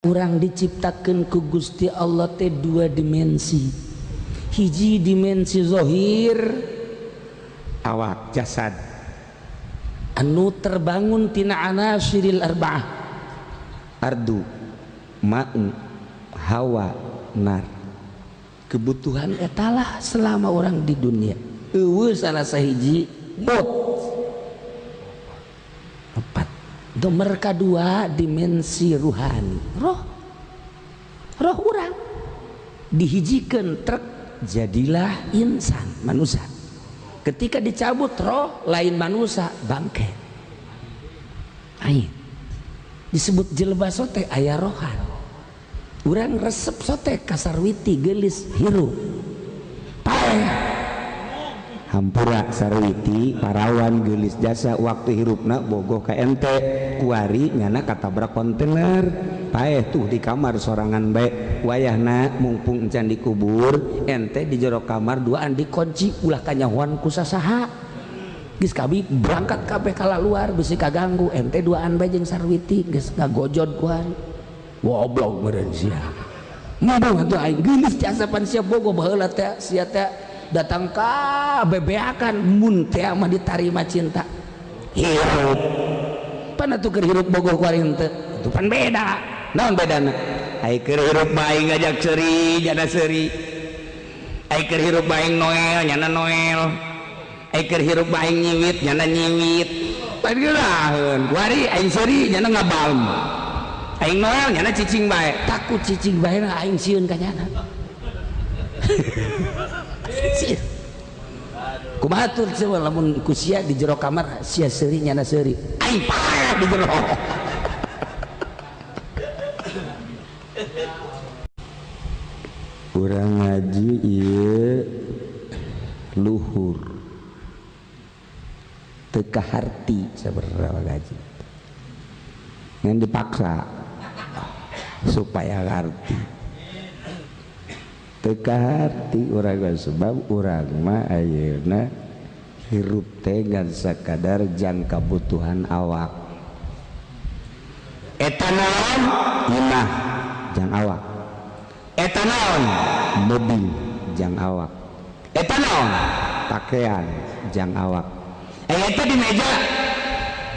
Urang diciptakan ku Gusti Allah teh dua dimensi. Hiji dimensi zohir awak jasad anu terbangun tina anasiril arba'ah, ardu ma'u hawa nar. kebutuhan etalah selama orang di dunia. Eueuh salah sahiji mut. 4 nomor kedua dimensi ruhani, roh urang dihijikeun trek jadilah insan manusia. Ketika dicabut roh lain manusia bangke ain disebut jeleba sote aya rohan. Urang resep sote kasarwiti gelis hirup paeh hampura sarwiti parawan gelis jasa waktu hirupna bogoh ka ente kuari nyana katabrak kontainer paeh tuh di kamar sorangan bae wayahna mumpung encan dikubur ente di jero kamar duaan dikunci ulah kanyahoan ku sasaha geus kabi berangkat kabeh ka luar bisi kaganggu ente duaan bae jeung sarwiti geus ngagojod kuari goblok meureun sia ngomong atuh aing gelis jasa pan sia bogoh baheula teh sia teh datang ka bebeakan mun teh mah ditarima cinta hirup pan atuh keur hirup bogoh ku ari henteu itu pan beda. Naon bedana? Ai keur hirup bae ngajak seuri jana seuri, ai keur hirup bae noel nyana noel, ai keur hirup bae nyiwit nyana nyiwit. Pan geulaheun ku ari aing seuri nyana ngabalm, aing noel nyana cicing bae. Takut cicing bae na aing sieun ka nyana. Kumaha tuh cenah lamun ku sia di jero kamar sia seuri nyana seuri aing paeh di jero. Urang ngaji ieu luhur teu kaharti sabaraha ngaji ngan dipaksa supaya ngarti teu kaharti urang sebab urang mah ayeuna hirup teh ngan sakadar jang kabutuhan awak eta naon imah jang awak eta naon mobil jang awak eta naon pakaian jang awak eta di meja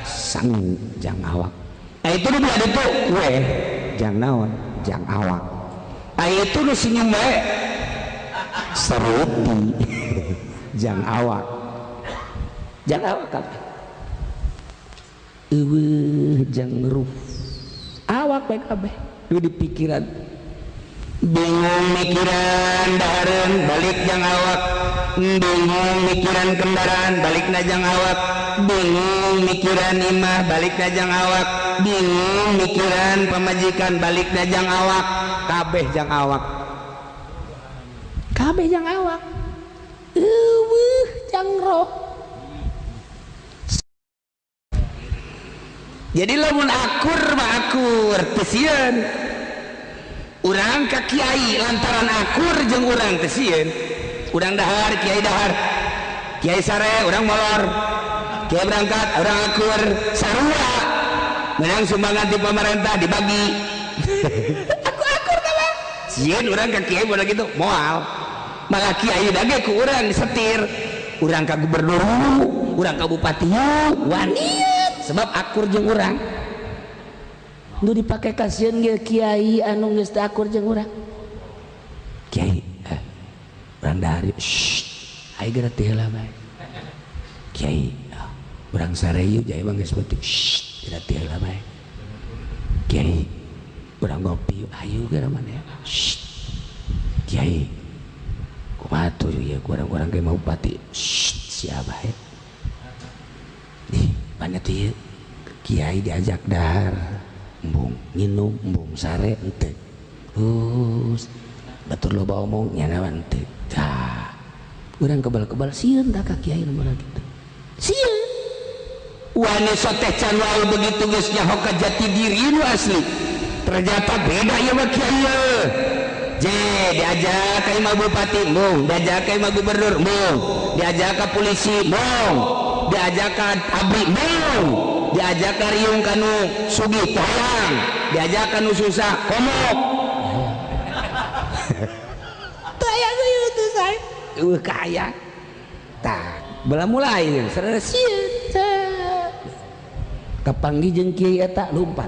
sangu jang awak itu di belah ditu kue jang naon jang awak itu nu senyum bae seruti jang awak kabeh eueuh jang ngeruh awak bae kabeh nu di pikiran bingung mikiran dahareun balik jang awak bingung mikiran kendaraan balikna jang awak bingung mikiran imah balikna jang awak bingung mikiran pamajikan balikna jang awak kabeh jang awak eueuh jang roh. Jadi lamun akur mah akur teu sieun urang ka kiai lantaran akur jeung urang teu sieun urang dahar kiai dahar kiai sare urang molor kiai berangkat urang akur sarua menang sumbangan di pemerintah dibagi aku akur kalah sieun urang ka kiai bola gitu moal malah kiai dage ku urang disetir urang ka gubernur urang ka bupati waniat sebab akur jeung urang nu dipake kasieun ge kiai anu geus teu akur jeung urang kiai urang dahari ai geura teh heula bae kiai urang sareyu jaya mah geus beuteung geura teh heula bae kiai urang ngopi ayo geura maneh kiai kumaha tuh ieu urang-urang ge mau bupati sia bae nih banyak ieu kiai diajak dahar embung nginum embung sare ente batur loba omong nyana ente tah urang kebal-kebal sieun tah ka kiai nu kitu sieun wani soteh can wae begitu geus nyaho ka jati diri nu asli ternyata beda ieu mah kiai je diajak ka imah bupati embung diajak ka imah gubernur embung diajak ka polisi embung diajak ka abri embung diajak kariung kanu sugih tayang, diajak kanu susah komok. Tayang itu saya. Kaya. Tah, bala mulai sareng sieun. Kapanggih jeung kiai eta lumpat.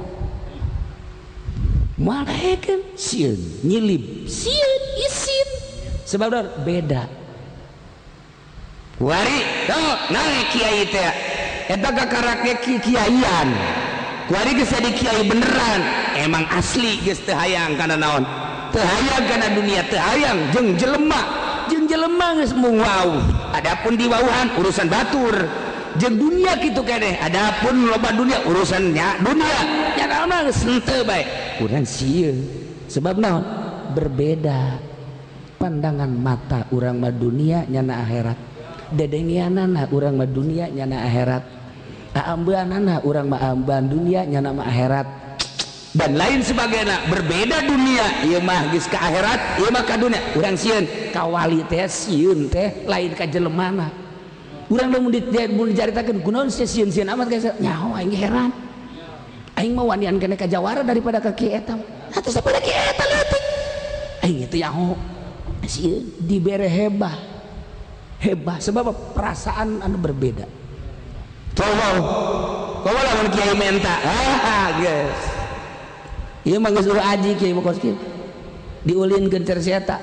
Malahekeun sieun, nyilib, sieun, isin. Sebab beda. Wari, tuh, naik kiai teh. Eta kakarake kiaian. Kuari geus jadi kiai beneran. Emang asli geus teu hayang kana naon? Teu hayang kana dunia, teu hayang jeung jelema. Jeung jelema geus mung wau. Adapun di wauhan urusan batur. Jeung dunia kitu keneh. Adapun loba dunia urusannya dunia. Nya naon geus henteu bae. Urang sieun. Sebab naon? Berbeda. Pandangan mata urang mah dunia nyana akhirat. Dedengianana urang mah dunia nyana akhirat. Aambeanana urang mah amban dunia nyana mah akhirat. Dan lain sebagainya. Berbeda dunia ieu mah geus ka akhirat, ieu mah ka dunia. Urang sieun ka wali teh sieun teh lain ka jelemana. Urang lamun dicaritakeun kunaon sieun-sieun amat geus nyaho aing heran. Aing mah wanian keneh ka jawara daripada ka kieu eta. Atuh sapada kieu eta leutik. Aing teh nyaho sieun dibere hebah sebab perasaan anu berbeda. Kau lamun kiai menta guys ieu mah geus ulah aji kiai mah kos kieu diulinkeun cer si eta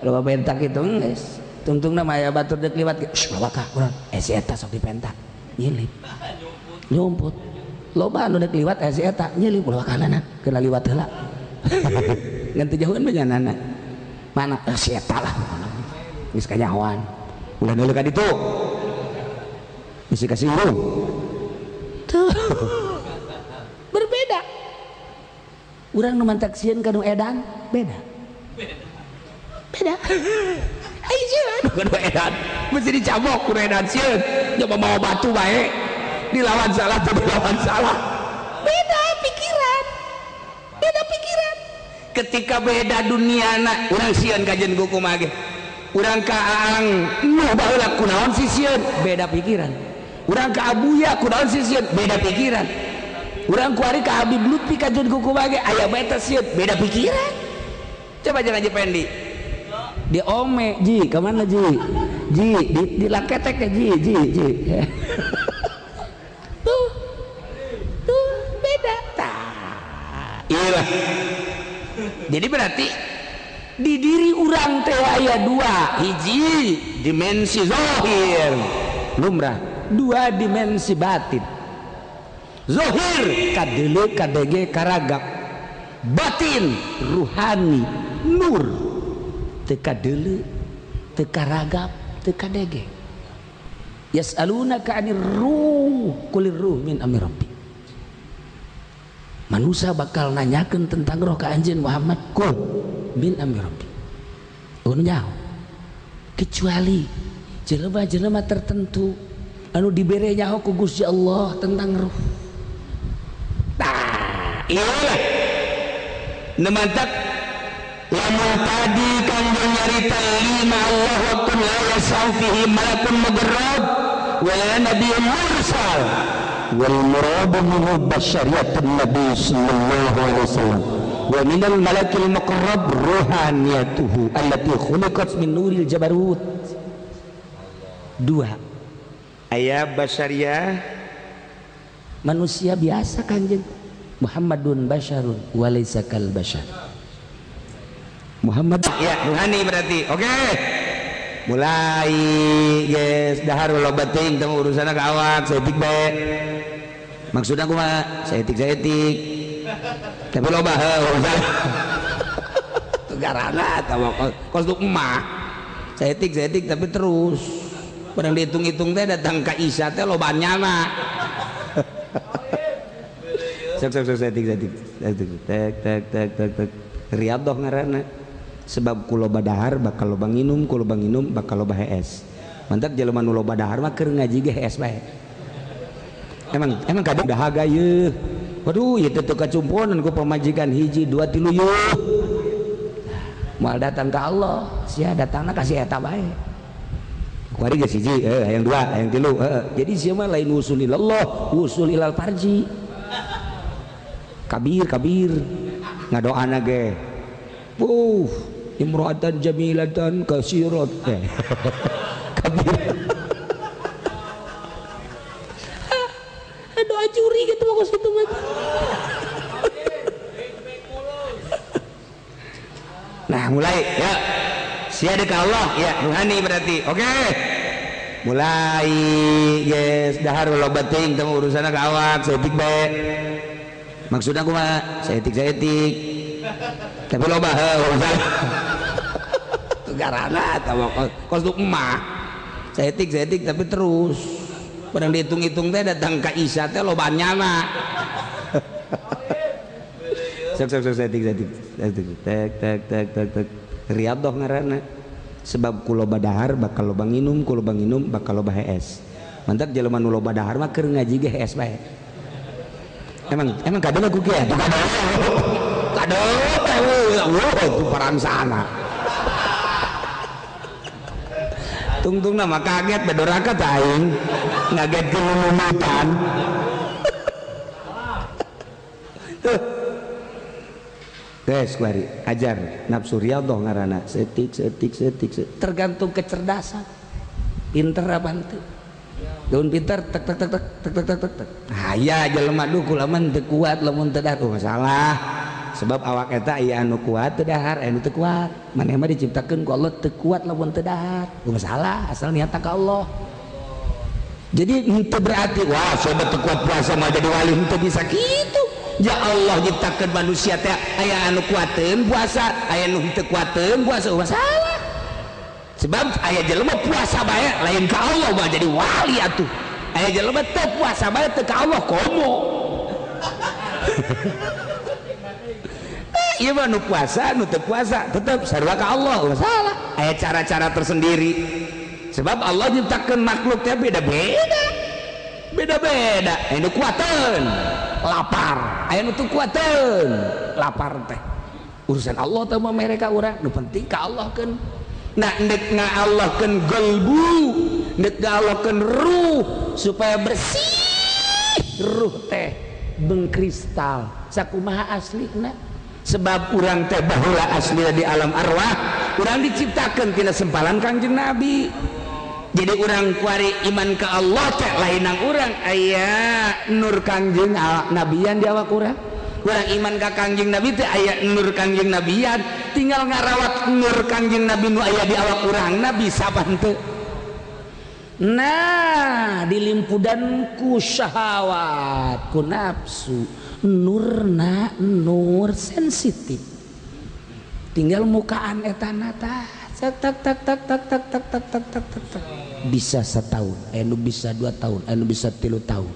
loba pentak kitu geus tungtungna mah aya batur deuk liwat bawa ka urang si eta sok dipentak nyilip nyompot loba anu deuk liwat si eta nyilip ulah kananan keula liwat heula ngan teu jauheun beunganana mana si eta lah geus kanyahoan ulah neuleuh ka ditu misi kasih urung tuh berbeda. Urang nu mantak sieun kanu edan beda ai sieun kanu edan mesti dicabok ku edan sieun nyoba bawa batu bae dilawan salah tuh dilawan salah beda pikiran ketika beda duniana urang sieun kajen ku kumaha ge urang ka aang nu baheula kunaon si sieun beda pikiran. Urang ka abuya kunaon si sieun beda pikiran. Urang kuari ka Habib Lutfi kajen kuku bage aya bae teh sieun beda pikiran. Coba jangan Haji Pendi. Di ome ji ka mana ji? Ji di laketek ke ji. Tuh beda. Iyalah. Jadi berarti di diri urang teh aya dua, hiji dimensi zahir lumrah, dua dimensi batin. Zahir kadeuleu kadege karagap, batin ruhani nur teu kadeuleu teu karagap teu kadege. Yas'alunaka 'anir ruh qulir ruh min amri rabbi. Manusia bakal nanyakeun tentang roh ka anjeun Muhammad kul min amri rabbi. Nyaho kecuali jelema-jelema tertentu anu dibere nyaho ku Gusti Allah tentang ruh. Iyalah nemantak lamun tadi kanjeng nyarita lima Allah waktu la yasau fihi malakun mugarrab wala nabiyyun mursal wal murad minhu basyariyatun nabi sallallahu alaihi wasallam wa minal malakil muqarrab ruhaniyatuhu allati khuliqat min nuril jabarut. Dua aya basyariyah manusia biasa kanjeng Muhammadun basyarun walaysa kal basyar. Muhammad ya ruhani berarti. Oke. Mulai guys dahar loba teuing teh urusana ka awak saeutik bae. Maksudna kumaha? Saeutik. Tapi loba urusan. Tugarana tawa kostuk emah. Saeutik tapi terus. Padahal dihitung-hitung teh datang ka Isa teh lobanyana. Saeutik. Tek. Riyadhah ngaranna. Sebab ku loba dahar bakal loba nginum, ku loba nginum bakal loba hees. Mantap jelema nu loba dahar mah keur ngaji ge hees bae. Emang kadang dahaga yeuh. Waduh, ieu teh teu kacumponan ku pamajikan hiji 2 3 yeuh. Moal datang ka Allah, sia datangna ka si eta bae. kuari geus hiji hayang dua hayang tilu jadi siapa lain wusul ilallah wusul ilal farji kabir ngadoana ge imro'atan jamilatan kasirat kabir doa curi gitu bagus gitu mah. Nah mulai ya siada ke Allah ya ruhani berarti oke. Mulai guys dahar loba teuing teu urusana ka awak saeutik bae maksudna kumaha saeutik tapi loba urusan garana atau kos untuk emak saeutik tapi terus padang dihitung-hitung teh datang ka Isya teh lobaan nyana sok saeutik tek riadoh ngaranna sebab ku loba dahar bakal loba nginum ku loba nginum bakal loba hees mantap jelema nu loba dahar mah keur ngaji ge hees bae emang kadang aku kieu kado itu perang sana tungtung nama kaget bedoraka taing ngaget ke mumutan guys kuari ajar nafsu riyadhah ngaranna setik tergantung kecerdasan pinter apa henteu daun pinter tek aya jelema duh kulaman teu kuat lamun teu dahar masalah sebab awak eta aya anu kuat teu dahar anu teu kuat maneh mah diciptakeun ku Allah teu kuat lamun teu dahar masalah asal niatna ka Allah jadi henteu berarti wah sobat teu kuat puasa mah jadi wali henteu bisa kitu ya Allah ciptakeun manusia teh aya anu kuateun puasa aya anu teu kuateun puasa masalah sebab aya jelema puasa bae lain ka Allah mah jadi wali atuh aya jelema teu puasa bae teu ka Allah komo iya mah nu puasa nu teu puasa tetep sarua ka Allah masalah aya cara-cara tersendiri sebab Allah ciptakeun makhluk teh beda-beda aya nu kuateun lapar aya nu teu kuateun lapar teh urusan Allah teh mah mere ka urang nu penting ka Allah keun nah ndek ngaalahkeun qalbu ndek ngaalahkeun ruh supaya bersih ruh teh bengkristal sakumaha aslina sebab urang teh baheula aslina di alam arwah urang diciptakeun tina sempalan Kangjeng Nabi jadi urang kuari iman ka Allah teh lainang urang aya nur Kangjeng Nabian di awak urang iman ka Kangjeng Nabi teh aya nur Kangjeng Nabian tinggal ngarawat nur Kangjeng Nabi nu aya di awak urangna bisa apa henteu nah dilimpudan ku syahwat ku nafsu nurna nur sensitif tinggal mukaan etana tah tak bisa setahun anu bisa 2 tahun anu bisa 3 tahun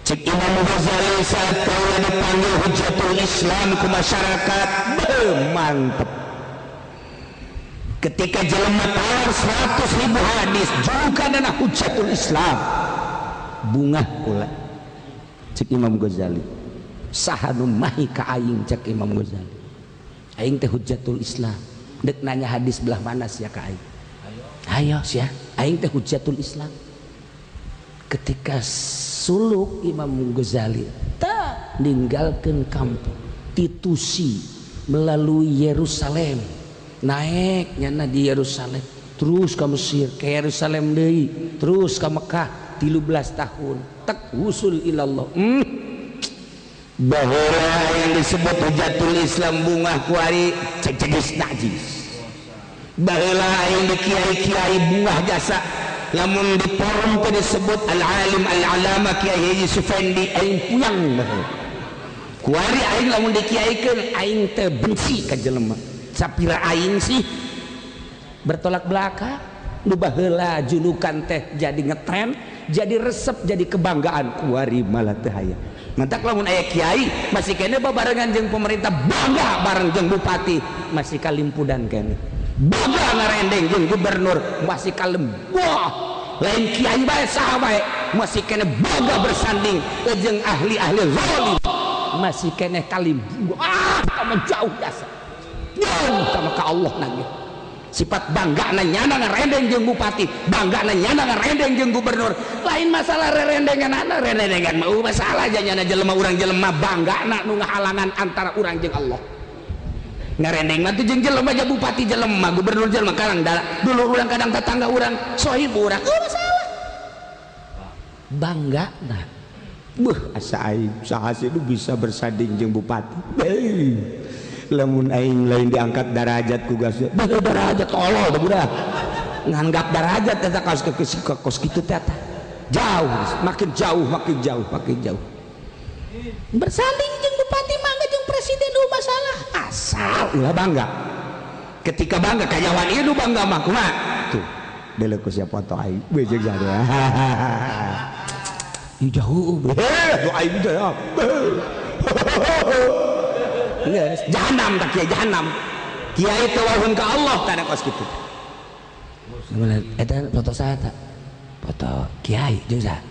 cek Imam Ghazali saat kau dipanggil Hujjatul Islam ke masyarakat mantep ketika jelema tawar 100.000 hadis juga dana Hujjatul Islam bunga kula cek Imam Ghazali sahanu mahi ka aing cek Imam Ghazali aing teh Hujjatul Islam dek nanya hadis belah mana sia ka aing ayo sia aing teh Hujjatul Islam ketika suluk Imam Ghazali tak ninggalkeun kampung titusi melalui Yerusalem naiknya di Yerusalem terus ke Mesir ke Yerusalem deui terus ke Mekah 13 tahun tak usul ilallah baheula yang disebut Hujjatul Islam bunga kuari cegis najis baheula yang dikiai-kiai bunga jasa lamun di forum teh disebut al-alim al-alama Kiai Haji Sufendi aing puyang baheula kuari aing lamun dikiaikeun aing teh benci ka jelema sapira aing sih bertolak belakang nu baheula julukan teh jadi ngetren jadi resep jadi kebanggaan kuari malah teu aya mantak lamun aya kiai masih kene babarengan jeung pemerintah bangga bareng jeung bupati masih kalimpudan kene bangga ngarendeng jeung gubernur masih kalem wah lain kiai bae saha bae masih kene bangga bersanding jeung ahli-ahli zalim masih kene kalim kamu jauh dasar jauh sama ka Allah nage sifat bangga nyana ngarendeng jeung bupati, bangga nyana ngarendeng jeung gubernur. Lain masalah rerendenganana, rerendengan mah masalah janyana jelema urang jelema banggana nu ngahalangan antara urang jeung Allah. Ngarendeng mah teh jeung jelema aja bupati jelema, gubernur jelema karang dulu urang kadang tetangga urang, sohib urang, masalah. Banggana. Asa aing saha sih bisa bersanding jeung bupati. Lamun aing lain diangkat derajat ku gas derajat tolol da budak nganggap derajat eta kos kitu teh jauh makin jauh bersanding jeung bupati mangga jeung presiden masalah asal ulah bangga ketika bangga kayawan ieu nu bangga mah kumaha tuh deuleu ku sia foto aing bejeg jadua jauh aing jauh yes. Jahanam tak kiai jahanam kiai tawahun ke Allah karena kos gitu eta foto saya tak foto kiai jeung sa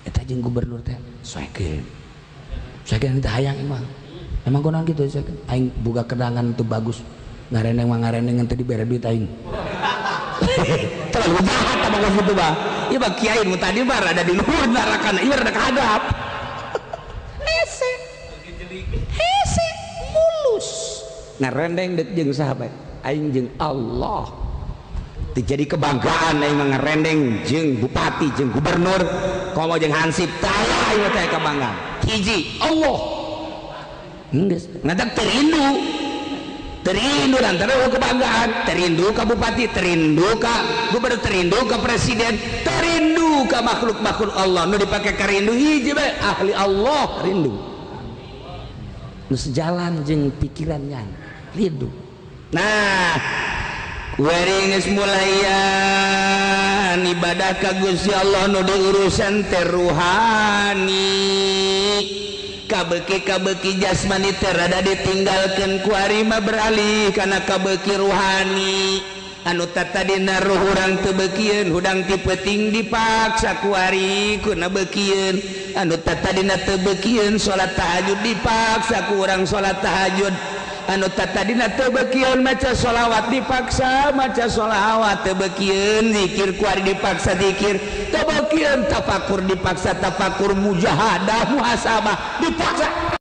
eta jeung gubernur teh soekeun teh hayang emang kunaon kitu soekeun aing boga kedangan teu bagus ngareneng mah ngareneng teh dibere duit aing terlalu jahat apa kos kitu bah ieu mah kiai nu tadi mah ada di luhur neraka ieu rada kahadap hese mulus ngarendeng dek jeung sahabat aing jeung Allah jadi kebanggaan aing ngarendeng jeung bupati jeung gubernur komo jeung hansip taya ieu teh kebanggaan hiji Allah geus ngadak terindu antara kebanggaan terindu ka bupati terindu ka gubernur terindu ka presiden terindu ka makhluk-makhluk Allah nu dipake karindu hiji bae ahli Allah rindu nu sejalan jeung pikirannya rindu. Nah kuring geus mulayan ibadah ka Gusti Allah nu diurusan teh ruhani kabeuki jasmani teh rada ditinggalkeun ku ari mah beralih kana kabeuki ruhani anu tatadina ruh urang teu beukieun hudang ti peuting dipaksa ku ari kuna beukieun anu tatadina teu beukieun salat tahajud dipaksa ku urang salat tahajud anu tatadina teu beukieun maca sholawat dipaksa maca sholawat teu beukieun zikir ku ari dipaksa zikir teu beukieun tafakur dipaksa tafakur mujahadah muhasabah dipaksa